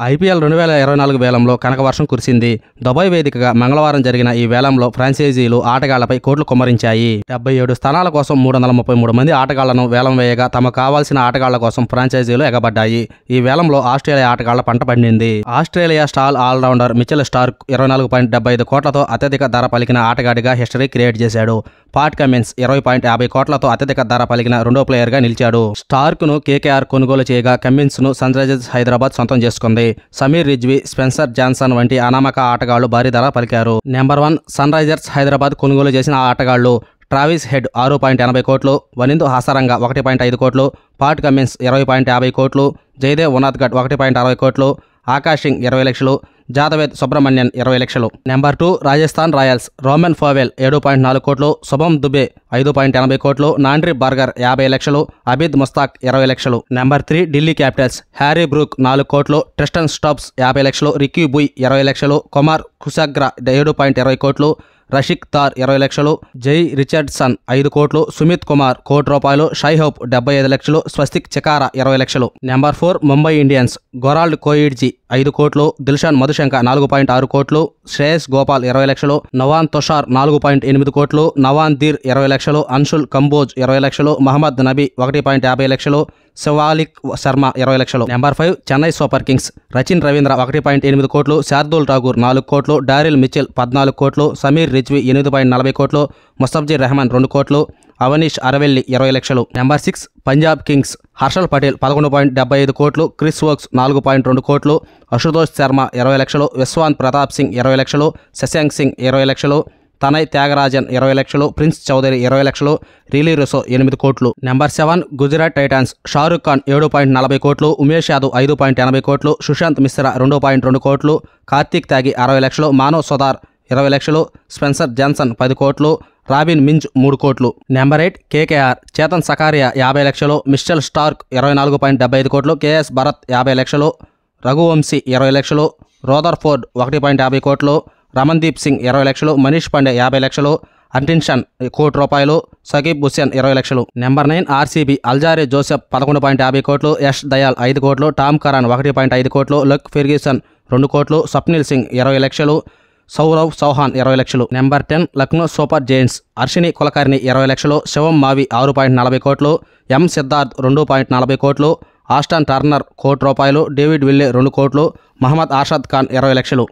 IPL 2024 వేలంలో కనకవర్షం కురిసింది. Dubai వేదికగా మంగళవారం జరిగిన ఈ వేలంలో ఫ్రాంచైజీలు ఆటగాళ్లపై కోట్లు కుమ్మరించాయి. 77 స్థానాల కోసం 333 మంది ఆటగాళ్లను వేలం వేయగా తమకు కావాల్సిన ఆటగాళ్ల కోసం ఫ్రాంచైజీలు ఎగబడ్డాయి. ఈ వేలంలో ఆస్ట్రేలియా ఆటగాళ్ల పంట పండింది. Australia star allrounder Mitchell Starc 24.75 కోట్లతో అత్యధిక ధర పలికిన ఆటగాడిగా హిస్టరీ క్రియేట్ చేశాడు. పాట్ కమిన్స్ 20.50 కోట్లతో అత్యధిక ధర పలికిన రెండో ప్లేయర్గా నిలిచాడు. స్టార్క్ను కేకేఆర్ కొనుగోలు చేయగా కమిన్స్ను సన్ రైజర్స్ హైదరాబాద్ సొంతం చేసుకుంది. సమీర్ రిజ్వీ, స్పెన్సర్ జాన్సన్ వంటి అనామక ఆటగాళ్లు భారీ ధర పలికారు. నెంబర్ 1 సన్ రైజర్స్ హైదరాబాద్ కొనుగోలు చేసిన ఆటగాళ్లు ట్రావిస్ హెడ్ 6.80 కోట్లు, వనిందు హాసరంగ 1.5 కోట్లు, పాట్ కమిన్స్ 20.50 కోట్లు, జయదేవ్ ఉనాద్గఢ్ 1.60 కోట్లు, ఆకాష్ సింగ్ 20 లక్షలు, జాదవేద్ సుబ్రహ్మణ్యన్ 20 లక్షలు. నెంబర్ 2 రాజస్థాన్ రాయల్స్ రోమన్ ఫోవెల్ 7.4 కోట్లు, శుభం దుబే 5.80 కోట్లు, నాండ్రీ బర్గర్ 50 లక్షలు, అబిద్ ముస్తాక్ 20 లక్షలు. Number 3 Delhi Capitals Harry Brook 4 కోట్లు, ట్రిస్టన్ స్టాప్స్ 50 లక్షలు, రిక్కీ బుయ్ 20 లక్షలు, కుమార్ కుశాగ్రా 7.20 కోట్లు, రషిక్ తార్ 20 లక్షలు, జై రిచర్డ్సన్ 5 కోట్లు, సుమిత్ కుమార్ ₹1 షైహోప్ 75 లక్షలు, స్వస్తిక్ చికారా 20 లక్షలు. నెంబర్ 4 ముంబై ఇండియన్స్ గొరాల్డ్ కోయిడ్జీ 5 కోట్లు, దిల్షాన్ మధుశంక 4.6 కోట్లు, శ్రేయస్ గోపాల్ 20 లక్షలు, నవాన్ తుషార్ 4.8 కోట్లు, నవాన్ ధీర్ 20 లక్షలు, అన్షుల్ కంబోజ్ 20 లక్షలు, మహమ్మద్ నబీ 1.50 లక్షలు, శివాలిక్ శర్మ 20 లక్షలు. Number 5 Chennai super Kings Rachin Ravindra 1.8 కోట్లు, శార్దూల్ ఠాగూర్ 4 కోట్లు, డారిల్ మిచెల్ 14 కోట్లు, సమీర్ రిజ్వీ 8.40 కోట్లు, ముస్తఫిజుర్ రెహమాన్ 2 కోట్లు, అవనీష్ అరవెల్లి 20 లక్షలు. నెంబర్ 6 పంజాబ్ కింగ్స్ హర్షల్ పటేల్ 11.75 కోట్లు, క్రిస్ వోక్స్ 4.2 కోట్లు, అశుతోష్ శర్మ 20 లక్షలు, విశ్వాంత్ ప్రతాప్ సింగ్ 20 లక్షలు, శశాంక్ సింగ్ 20 లక్షలు, తనయ్ త్యాగరాజన్ 20 లక్షలు, ప్రిన్స్ చౌదరి 20 లక్షలు, రీలీ రుసో 8 కోట్లు. నెంబర్ 7 గుజరాత్ టైటాన్స్ షారుఖ్ ఖాన్ 7.40 కోట్లు, ఉమేష్ యాదవ్ 5.80 కోట్లు, సుశాంత్ మిశ్రా 2.2 కోట్లు, కార్తీక్ త్యాగి 60 లక్షలు, మానవ్ సోదార్ 20 లక్షలు, స్పెన్సర్ జాన్సన్ 10 కోట్లు, రాబిన్ మింజ్ 3 కోట్లు. నెంబర్ 8 కేకేఆర్ చేతన్ సకారియా 50 లక్షలు, మిస్టెల్ స్టార్క్ 24.75 కోట్లు, కేఎస్ భరత్ 50 లక్షలు, రఘువంశీ 20 లక్షలు, రోదర్ఫోర్డ్ 1.50 కోట్లు, రమన్దీప్ సింగ్ 20 లక్షలు, మనీష్ పాండే 50 లక్షలు, అంటిన్షన్ ₹1 సకీబ్ హుస్సేన్ 20 లక్షలు. నెంబర్ 9 ఆర్సీబీ అల్జారే జోసెఫ్ 11.50 కోట్లు, యష్ దయాల్ 5 కోట్లు, టామ్ కరాన్ 1.5 కోట్లు, లక్ ఫెర్గ్యూసన్ 2 కోట్లు, స్వప్నిల్ సింగ్ 20 లక్షలు, సౌరవ్ చౌహాన్ 20 లక్షలు. Number 10 Lucknow super Giants Arshini Kulkarni 20 లక్షలు, శివం మావి 6.40 కోట్లు, ఎం సిద్ధార్థ్ 2.40 కోట్లు, ఆస్టన్ టర్నర్ ₹1, డేవిడ్ విల్లే 2 కోట్లు, మహమ్మద్ ఆషాద్ ఖాన్ 20 లక్షలు.